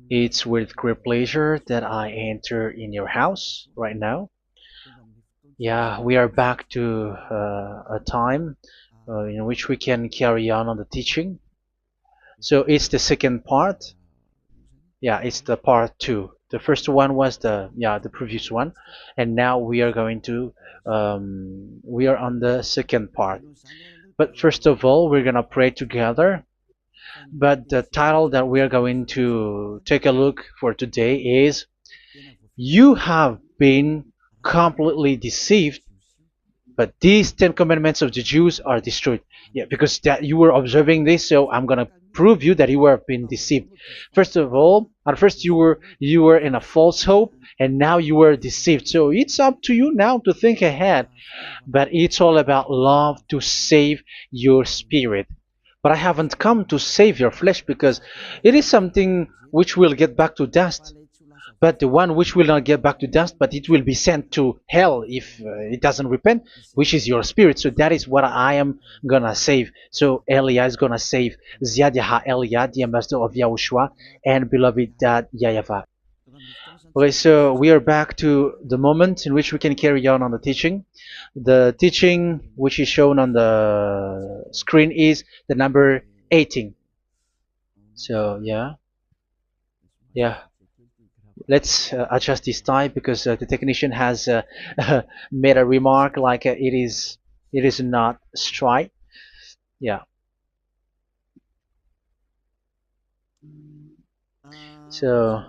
It's with great pleasure that I enter in your house right now. Yeah, we are back to a time in which we can carry on the teaching. So it's the second part. Yeah, it's the part two. The first one was the previous one, and now we are going to we are on the second part. But first of all, we're gonna pray together. But the title that we are going to take a look for today is "You have been completely deceived, but these 10 commandments of the Jews are destroyed." Yeah, because that you were observing this, so I'm gonna prove you that you were being deceived. First of all, at first you were in a false hope, and now you were deceived. So it's up to you now to think ahead. But it's all about love to save your spirit. But I haven't come to save your flesh, because it is something which will get back to dust. But the one which will not get back to dust, but it will be sent to hell if it doesn't repent, which is your spirit. So that is what I am gonna save. So Elia is gonna save Ziadiha Elia, the ambassador of Yahushua, and beloved dad YAHVAH. Okay, so we are back to the moment in which we can carry on the teaching. The teaching which is shown on the screen is the number 18. So yeah, let's adjust this time, because the technician has made a remark like it is not straight. Yeah. So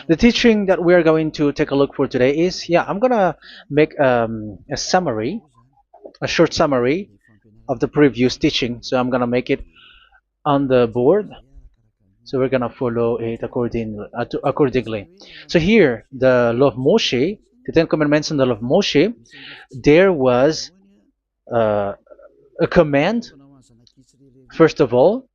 the teaching that we are going to take a look for today is, I'm gonna make a summary, a short summary of the previous teaching. So I'm gonna make it on the board. So we're gonna follow it accordingly. So here, the law of Moshe, the 10 Commandments in the law of Moshe, there was uh, a command. First of all,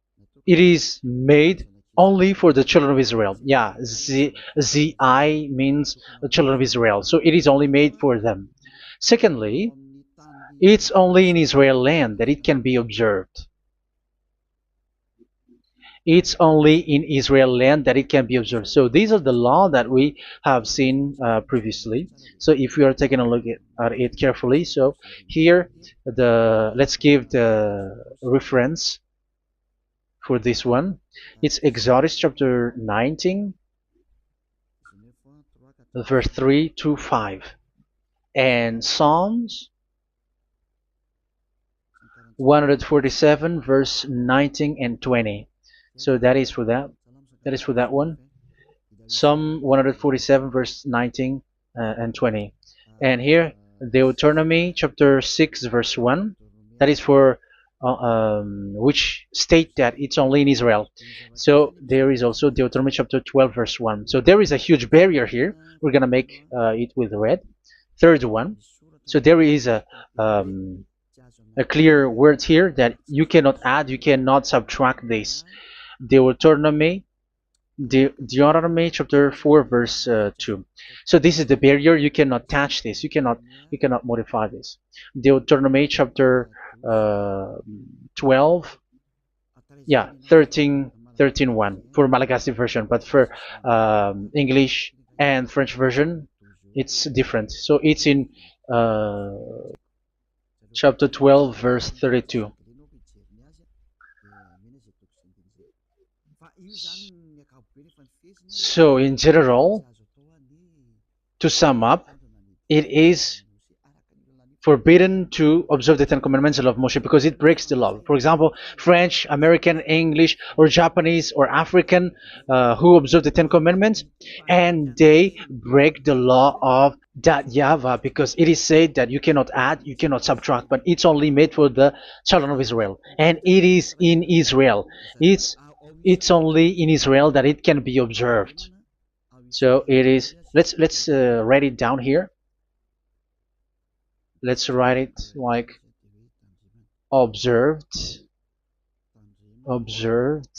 it is made only for the children of Israel. Yeah, Z-I means the children of Israel. So it is only made for them. Secondly, it's only in Israel land that it can be observed. It's only in Israel land that it can be observed. So these are the law that we have seen previously. So if we are taking a look at it carefully, so here let's give the reference for this one. It's Exodus chapter 19, verse 3 to 5, and Psalms 147, verse 19 and 20. So that is for that. That is for that one. Psalm 147, verse 19 and 20. And here, Deuteronomy chapter 6, verse 1. That is for which state that it's only in Israel. So there is also Deuteronomy chapter 12, verse 1. So there is a huge barrier here. We're going to make it with red. Third one. So there is a clear word here that you cannot add, you cannot subtract this. Deuteronomy chapter 4, verse 2. So this is the barrier. You cannot touch this. You cannot modify this. Deuteronomy chapter 12, 13 1 for Malagasy version, but for English and French version, it's different. So it's in chapter 12, verse 32. So in general, to sum up, it is forbidden to observe the 10 Commandments of Moshe, because it breaks the law. For example, French, American, English, or Japanese, or African who observe the 10 Commandments, and they break the law of that YAHVAH, because it is said that you cannot add, you cannot subtract, but it's only made for the children of Israel, and it is in Israel. It's only in Israel that it can be observed. So it is. Let's write it down here. Let's write it like observed, observed,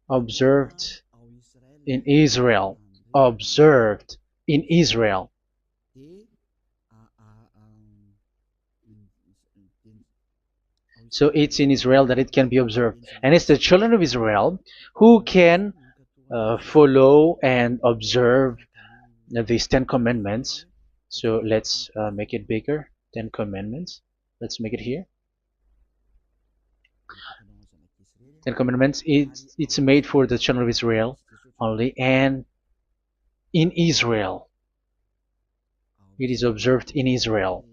observed in Israel, observed in Israel. So it's in Israel that it can be observed. And it's the children of Israel who can follow and observe these 10 commandments. So let's make it bigger. 10 commandments. Let's make it here. 10 commandments. It's made for the children of Israel only, and in Israel. It is observed in Israel.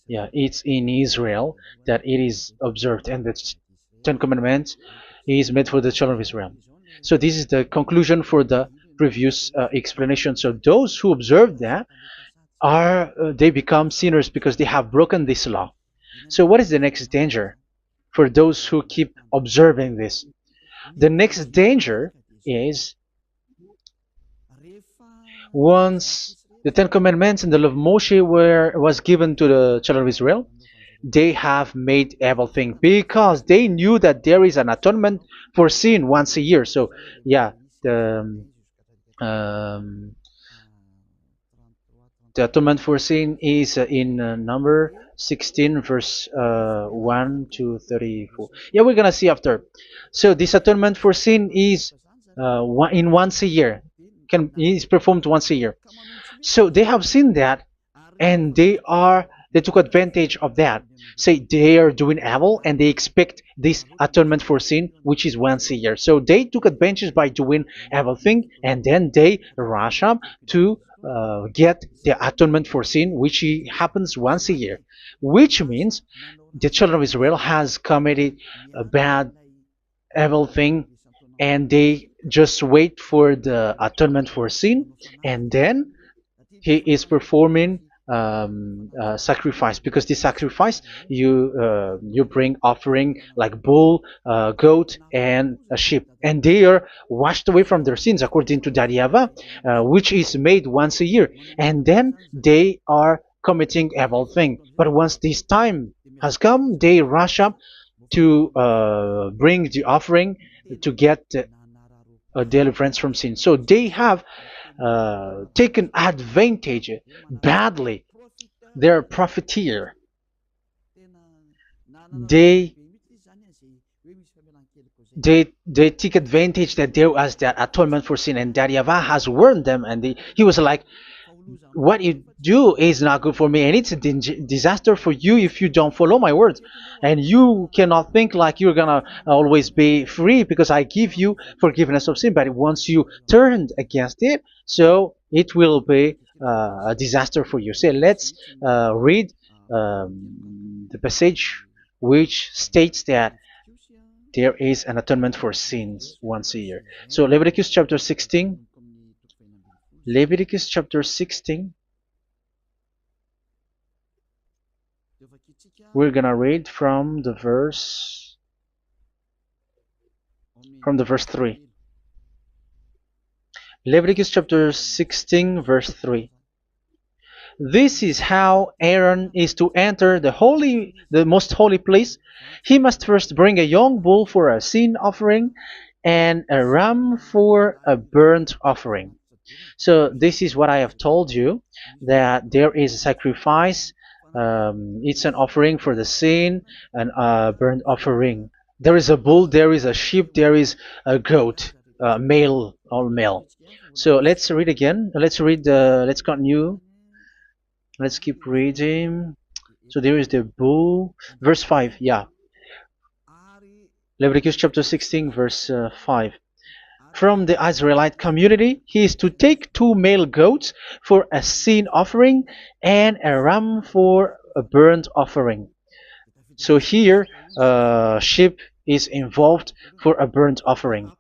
Yeah, it's in Israel that it is observed, and the Ten Commandments is made for the children of Israel. So this is the conclusion for the previous explanation. So those who observe that are they become sinners because they have broken this law. So what is the next danger for those who keep observing this? The next danger is once the Ten Commandments and the law of Moshe was given to the children of Israel, they have made everything because they knew that there is an atonement for sin once a year. So yeah, um, the atonement for sin is in number 16 verse 1 to 34. Yeah, we're gonna see after. So this atonement for sin is in once a year, is performed once a year. So they have seen that, and they took advantage of that. Say they are doing evil and they expect this atonement for sin, which is once a year. So they took advantage by doing evil thing, and then they rush up to get the atonement for sin, which happens once a year, which means the children of Israel has committed a bad evil thing, and they just wait for the atonement for sin, and then he is performing sacrifice, because this sacrifice you bring offering like bull, goat, and a sheep, and they are washed away from their sins according to that YAHVAH, which is made once a year, and then they are committing evil thing. But once this time has come, they rush up to bring the offering to get deliverance from sin. So they have taken advantage badly. They're a profiteer. They they take advantage that there was that atonement for sin, and that YAHVAH has warned them, and he was like, what you do is not good for me, and it's a disaster for you if you don't follow my words, and you cannot think like you're gonna always be free because I give you forgiveness of sin, but once you turned against it, so it will be a disaster for you. So let's read the passage which states that there is an atonement for sins once a year. So Leviticus chapter 16. Leviticus chapter 16. We're gonna read from the verse 3. Leviticus chapter 16 verse 3. This is how Aaron is to enter the most holy place. He must first bring a young bull for a sin offering and a ram for a burnt offering. So this is what I have told you, that there is a sacrifice. It's an offering for the sin, and a burnt offering. There is a bull, there is a sheep, there is a goat, male, all male. So let's read again. Let's continue. Let's keep reading. So there is the bull, verse 5. Yeah, Leviticus chapter 16 verse 5. From the Israelite community, he is to take 2 male goats for a sin offering and a ram for a burnt offering. So here, sheep is involved for a burnt offering.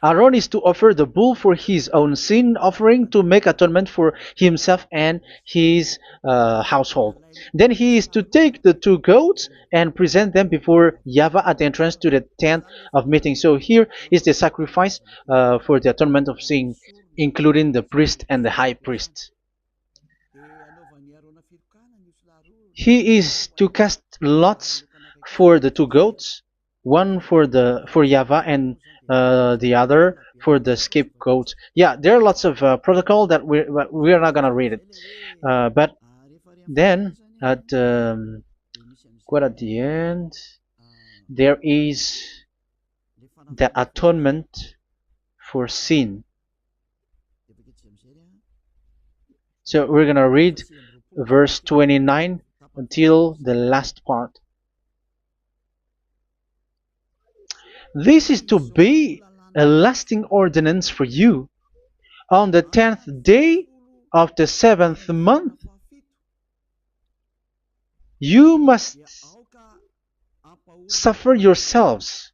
Aaron is to offer the bull for his own sin offering to make atonement for himself and his household. Then he is to take the 2 goats and present them before YAHVAH at the entrance to the tent of meeting. So here is the sacrifice for the atonement of sin, including the priest and the high priest. He is to cast lots for the 2 goats, one for YAHVAH and the other for the scapegoat. Yeah, there are lots of protocol that we are not gonna read it, but then at quite at the end, there is the atonement for sin. So we're gonna read verse 29 until the last part. This is to be a lasting ordinance for you. On the 10th day of the 7th month, you must suffer yourselves.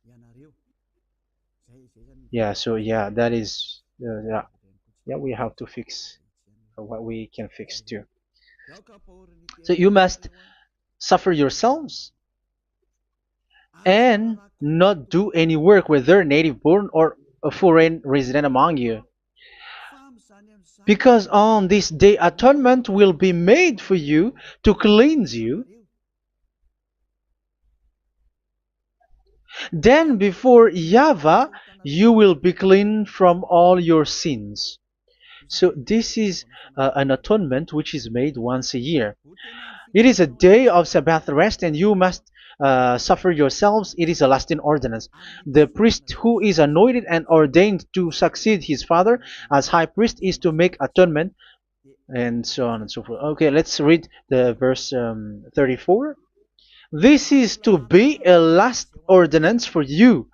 Yeah, so yeah, that is, yeah, we have to fix what we can fix too. So you must suffer yourselves and not do any work, whether native born or a foreign resident among you. Because on this day atonement will be made for you to cleanse you. Then before YAHVAH you will be clean from all your sins. So this is an atonement which is made once a year. It is a day of Sabbath rest, and you must suffer yourselves. It is a lasting ordinance. The priest who is anointed and ordained to succeed his father as high priest is to make atonement, and so on and so forth. Okay, let's read the verse 34. This is to be a last ordinance for you.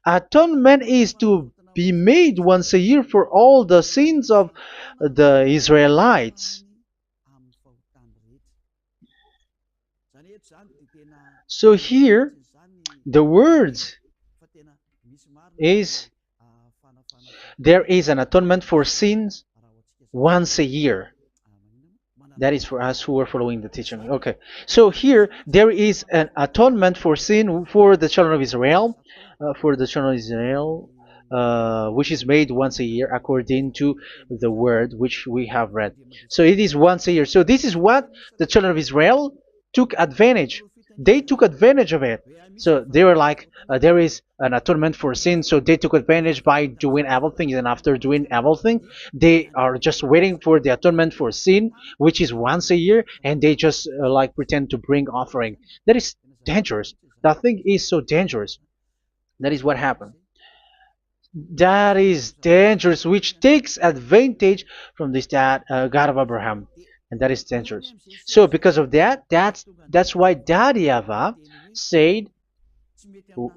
Atonement is to be made once a year for all the sins of the Israelites. So here, the words is there is an atonement for sins once a year. That is for us who are following the teaching. Okay, so here there is an atonement for sin for the children of Israel, which is made once a year according to the word which we have read. So it is once a year. So this is what the children of Israel took advantage. They took advantage of it. So they were like, there is an atonement for sin. So they took advantage by doing everything, and after doing everything, they are just waiting for the atonement for sin, which is once a year, and they just like pretend to bring offering. That is dangerous. That thing is so dangerous. That is what happened. That is dangerous, which takes advantage from this God of Abraham, and that is dangerous. So because of that, that's why Daddy Ava said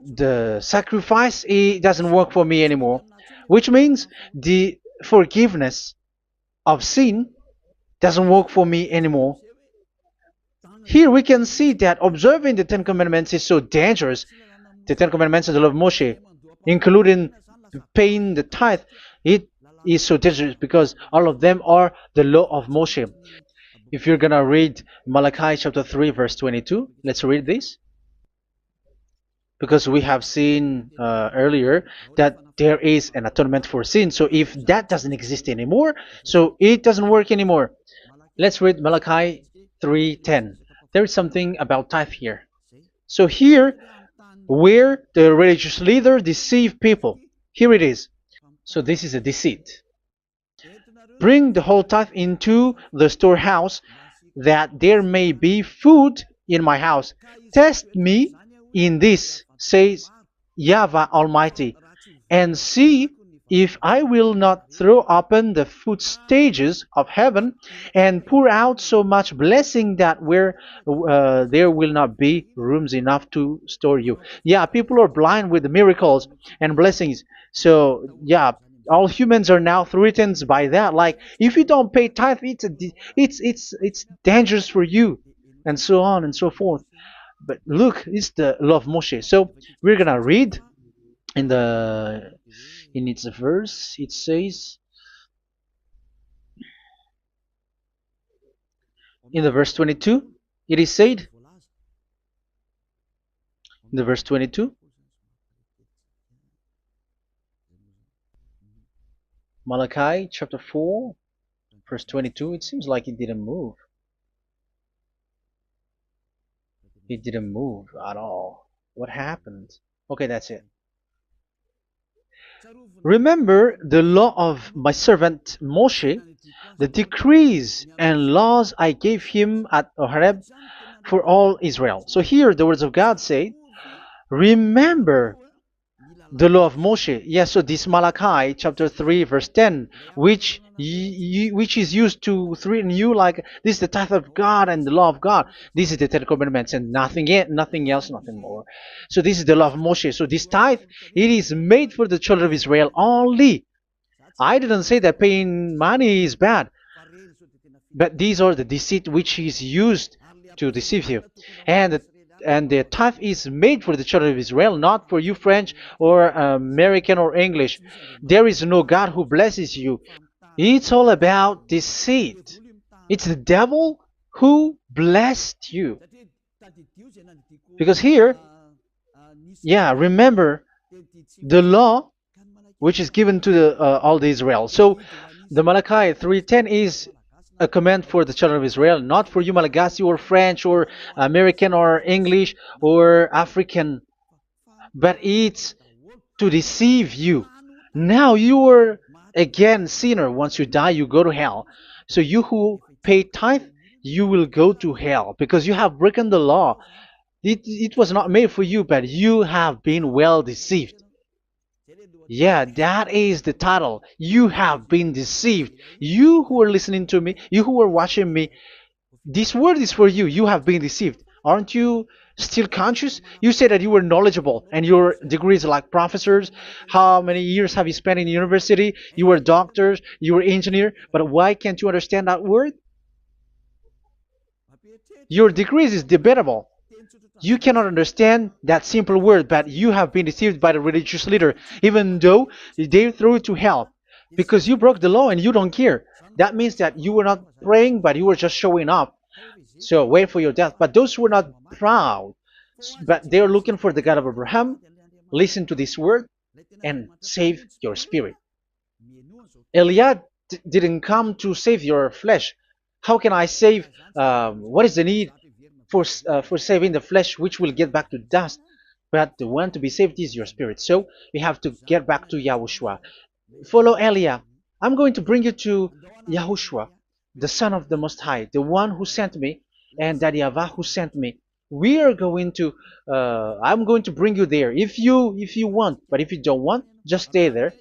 the sacrifice it doesn't work for me anymore, which means the forgiveness of sin doesn't work for me anymore. Here we can see that observing the Ten Commandments is so dangerous. The Ten Commandments of the law of Moshe, including paying the tithe, it is so dangerous because all of them are the law of Moshe. If you're gonna read Malachi chapter 3 verse 22, let's read this. Because we have seen earlier that there is an atonement for sin. So if that doesn't exist anymore, so it doesn't work anymore. Let's read Malachi 3:10. There is something about tithe here. So here, where the religious leader deceive people, here it is. So this is a deceit. Bring the whole tithe into the storehouse, that there may be food in my house. Test me in this, says YAHVAH Almighty, and see if I will not throw open the food stages of heaven and pour out so much blessing that where there will not be rooms enough to store you. Yeah, people are blind with the miracles and blessings. So yeah, all humans are now threatened by that. Like if you don't pay tithe, it's dangerous for you, and so on and so forth. But look, it's the law of Moshe. So we're gonna read in its verse. It says in the verse 22. It is said in the verse 22. Malachi chapter 4 verse 22. It seems like it didn't move. It didn't move at all. What happened? Okay, that's it. Remember the law of my servant Moshe, the decrees and laws I gave him at Horeb for all Israel. So here the words of God say, remember the law of Moshe. Yes, so this Malachi chapter 3 verse 10, which is used to threaten you like this is the tithe of God and the law of God. This is the Ten Commandments and nothing else, nothing more. So this is the law of Moshe. So this tithe, it is made for the children of Israel only. I didn't say that paying money is bad, but these are the deceit which is used to deceive you. And the tithe is made for the children of Israel, not for you French or American or English. There is no God who blesses you. It's all about deceit. It's the devil who blessed you. Because here, yeah, remember the law which is given to all the Israel. So the Malachi 3:10 is a command for the children of Israel, not for you Malagasy or French or American or English or African, but it's to deceive you. Now you are again sinner. Once you die, you go to hell. So you who pay tithe, you will go to hell because you have broken the law. It was not made for you, but you have been well deceived. Yeah, that is the title. You have been deceived. You who are listening to me, you who are watching me, this word is for you. You have been deceived. Aren't you still conscious? You say that you were knowledgeable and your degrees like professors. How many years have you spent in university? You were doctors, you were engineer, but why can't you understand that word? Your degrees is debatable. You cannot understand that simple word, but you have been deceived by the religious leader, even though they threw you to hell because you broke the law and you don't care. That means that you were not praying, but you were just showing up. So wait for your death. But those who are not proud, but they are looking for the God of Abraham, listen to this word and save your spirit. Eliah didn't come to save your flesh. How can I save? What is the need for saving the flesh, which will get back to dust? But the one to be saved is your spirit. So we have to get back to YAHOSHUAH. Follow Eliah. I'm going to bring you to YAHOSHUAH, the Son of the Most High, the one who sent me, and that YAHVAH who sent me. We are going to. I'm going to bring you there if you want, but if you don't want, just stay there.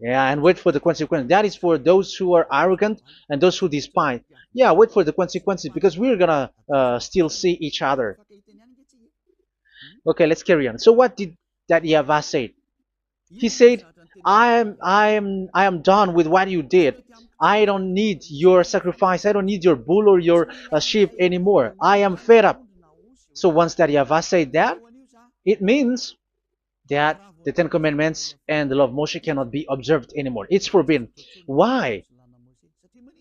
Yeah, and wait for the consequence. That is for those who are arrogant and those who despise. Yeah, wait for the consequences because we're gonna still see each other. Okay, let's carry on. So what did that YAHVAH say? He said, I am done with what you did. I don't need your sacrifice. I don't need your bull or your sheep anymore. I am fed up. So once that YAHVAH said that, it means that the Ten Commandments and the law of Moshe cannot be observed anymore. It's forbidden. Why?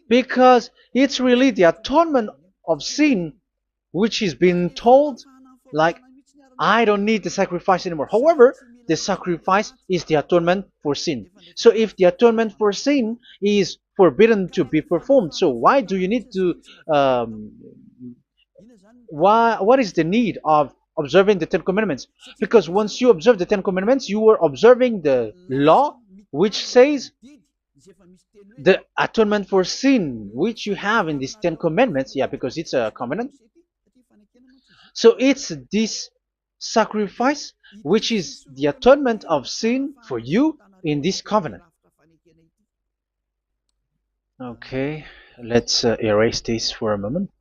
Because it's really the atonement of sin which is being told, like, I don't need the sacrifice anymore. However, the sacrifice is the atonement for sin. So if the atonement for sin is forbidden to be performed, so why do you need to what is the need of observing the Ten Commandments? Because once you observe the Ten Commandments, you are observing the law which says the atonement for sin which you have in these Ten Commandments. Yeah, because it's a covenant. So it's this sacrifice which is the atonement of sin for you in this covenant. Okay, let's erase this for a moment.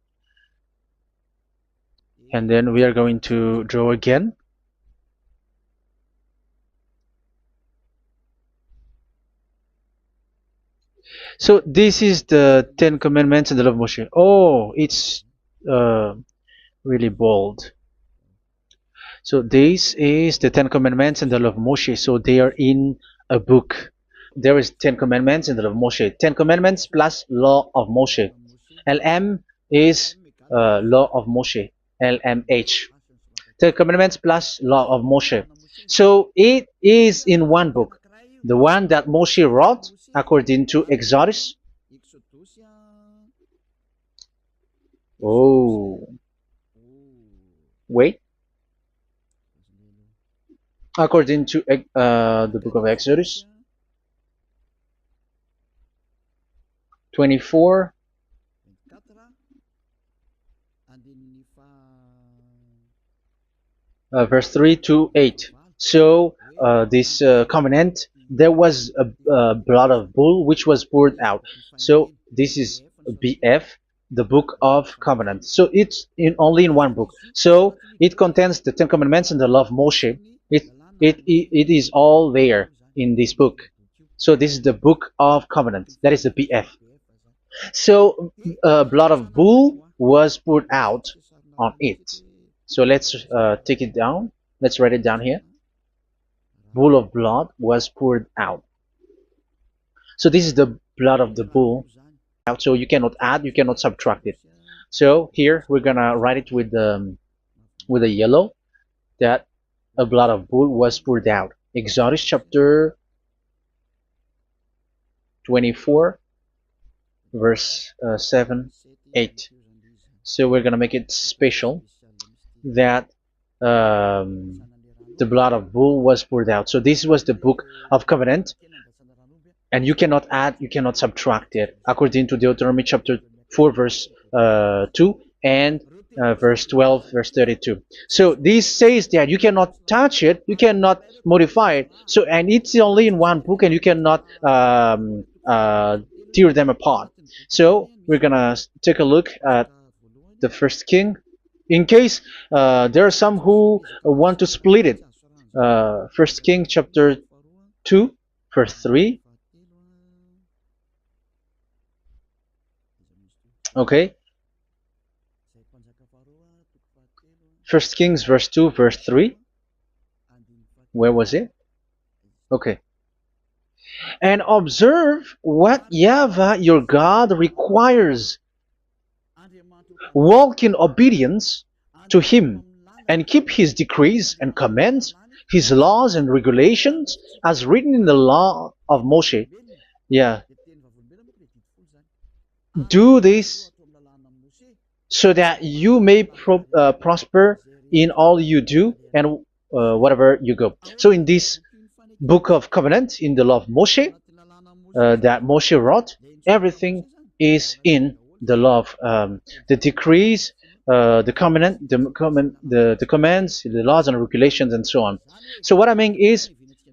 And then we are going to draw again. So this is the Ten Commandments and the law of Moshe. Oh, it's really bold. So this is the Ten Commandments and the law of Moshe. So they are in a book. There is Ten Commandments and the law of Moshe. Ten Commandments plus law of Moshe. LM is law of Moshe. LMH. Ten Commandments plus law of Moshe. So it is in one book. The one that Moshe wrote according to Exodus. Oh. Wait. According to the book of Exodus. 24, verse 3 to 8. So this covenant, there was a blood of bull which was poured out. So this is BF, the book of covenant. So it's only in one book. So it contains the Ten Commandments and the law of Moshe. It is all there in this book. So this is the book of covenant. That is the BF. So blood of bull was poured out on it. So let's take it down. Let's write it down here. Bull of blood was poured out. So this is the blood of the bull. So you cannot add, you cannot subtract it. So here we're gonna write it with a yellow, that a blood of bull was poured out. Exodus chapter 24, verse 7, 8. So we're gonna make it special that the blood of bull was poured out. So this was the book of covenant, and you cannot add, you cannot subtract it, according to Deuteronomy chapter 4, verse 2 and verse 12, verse 32. So this says that you cannot touch it, you cannot modify it. So, and it's only in one book, and you cannot tear them apart. So we're gonna take a look at the first king. In case there are some who want to split it, First King chapter 2, verse 3. Okay. First Kings verse 2, verse 3. Where was it? Okay. And observe what YAHVAH your God requires. Walk in obedience to him, and keep his decrees and commands, his laws and regulations, as written in the law of Moshe. Yeah. Do this so that you may prosper in all you do and whatever you go. So in this book of covenant, in the law of Moshe, that Moshe wrote, everything is in the law of the decrees, the covenant, the commands, the laws and regulations, and so on. So what I mean is,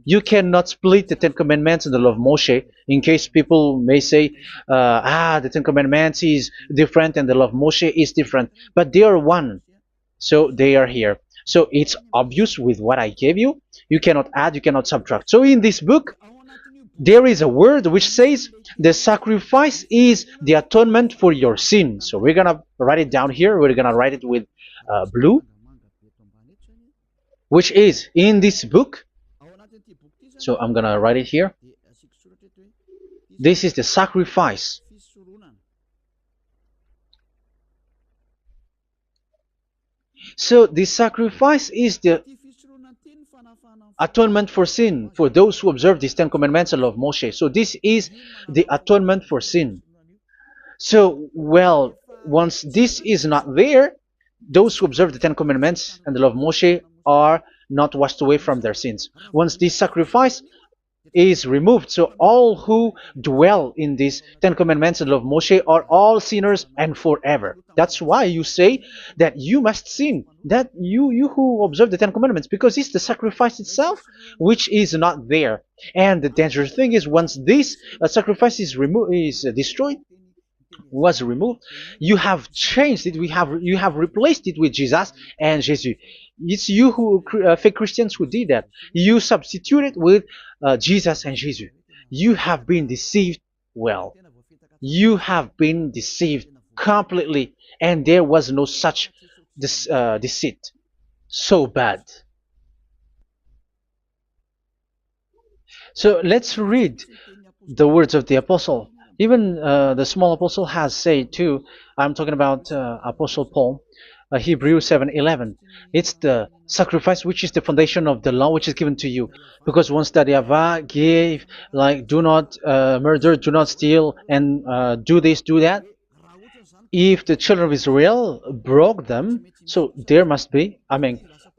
you cannot split the Ten Commandments and the law of Moshe. In case people may say, the Ten Commandments is different and the law of Moshe is different, but they are one. So they are here. So it's obvious with what I gave you. You cannot add, you cannot subtract. So in this book, there is a word which says the sacrifice is the atonement for your sin. So we're gonna write it down here. We're gonna write it with blue, which is in this book. So I'm gonna write it here. This is the sacrifice. So the sacrifice is the atonement for sin for those who observe these Ten Commandments and law of Moshe. So this is the atonement for sin. So, well, once this is not there, those who observe the Ten Commandments and the law of Moshe are not washed away from their sins. Once this sacrifice is removed, so all who dwell in these Ten Commandments and law of Moshe are all sinners and forever. That's why you say that you must sin, that you who observe the Ten Commandments, because it's the sacrifice itself which is not there. And the dangerous thing is, once this sacrifice is destroyed, was removed, you have changed it. You have replaced it with Jesus and Jesus. It's you who fake Christians who did that. You substituted with Jesus and Jesus. You have been deceived. Well, you have been deceived completely, and there was no such deceit. So bad. So let's read the words of the apostle. Even the small apostle has said too. I'm talking about Apostle Paul, Hebrews 7:11. It's the sacrifice which is the foundation of the law which is given to you. Because once that YAHVAH gave, like, do not murder, do not steal, and do this, do that. If the children of Israel broke them, so there must be,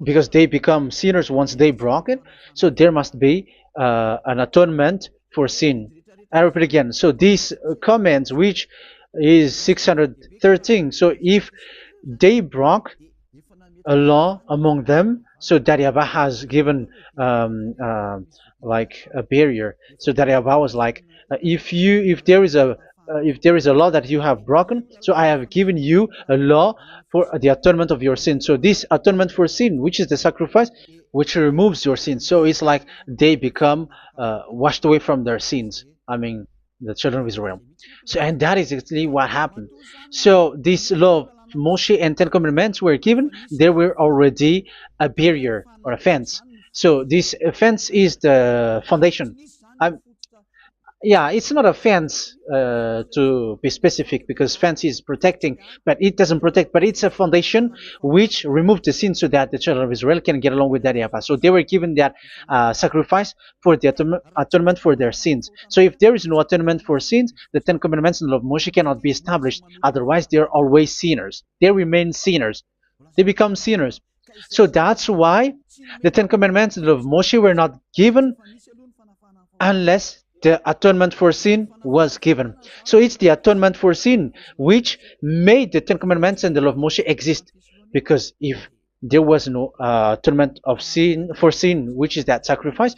because they become sinners once they broke it, so there must be an atonement for sin. I repeat again. So these commands, which is 613. So if they broke a law among them, so that Yahweh has given like a barrier. So that Yahweh was like, if there is a law that you have broken, so I have given you a law for the atonement of your sin. So this atonement for sin, which is the sacrifice, which removes your sins. So it's like they become washed away from their sins. I mean, the children of Israel. So, and that is exactly what happened. So this law of Moshe and Ten Commandments were given. There were already a barrier or a fence. So this fence is the foundation. Um, yeah, it's not a fence to be specific because fence is protecting, but it doesn't protect. But it's a foundation which removed the sin so that the children of Israel can get along with that Yahweh. So they were given that sacrifice for the atonement for their sins. So if there is no atonement for sins, the Ten Commandments and the law of Moshe cannot be established. Otherwise, they are always sinners. They remain sinners. They become sinners. So that's why the Ten Commandments and the law of Moshe were not given unless the atonement for sin was given. So it's the atonement for sin which made the Ten Commandments and the law of Moshe exist. Because if there was no atonement of sin for sin, which is that sacrifice,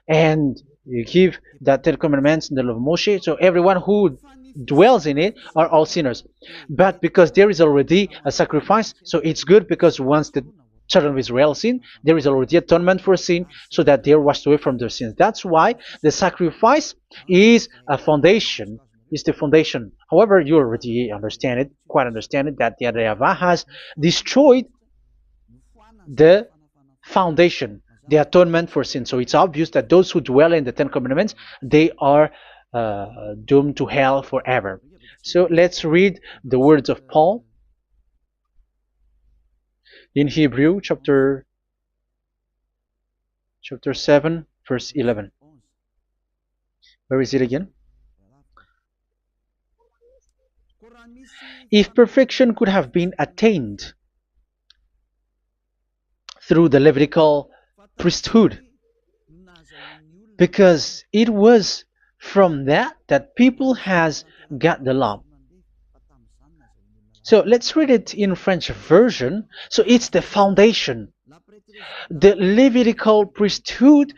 and you give that Ten Commandments and the law of Moshe, so everyone who dwells in it are all sinners. But because there is already a sacrifice, so it's good because once the children of Israel sin, there is already atonement for sin so that they are washed away from their sins. That's why the sacrifice is a foundation, is the foundation. However, you already understand it, quite understand it, that the Yahweh has destroyed the foundation, the atonement for sin. So it's obvious that those who dwell in the Ten Commandments, they are doomed to hell forever. So let's read the words of Paul in Hebrew chapter 7 verse 11. Where is it again? If perfection could have been attained through the Levitical priesthood, because it was from that people has got the law. So let's read it in French version. So it's the foundation. The Levitical priesthood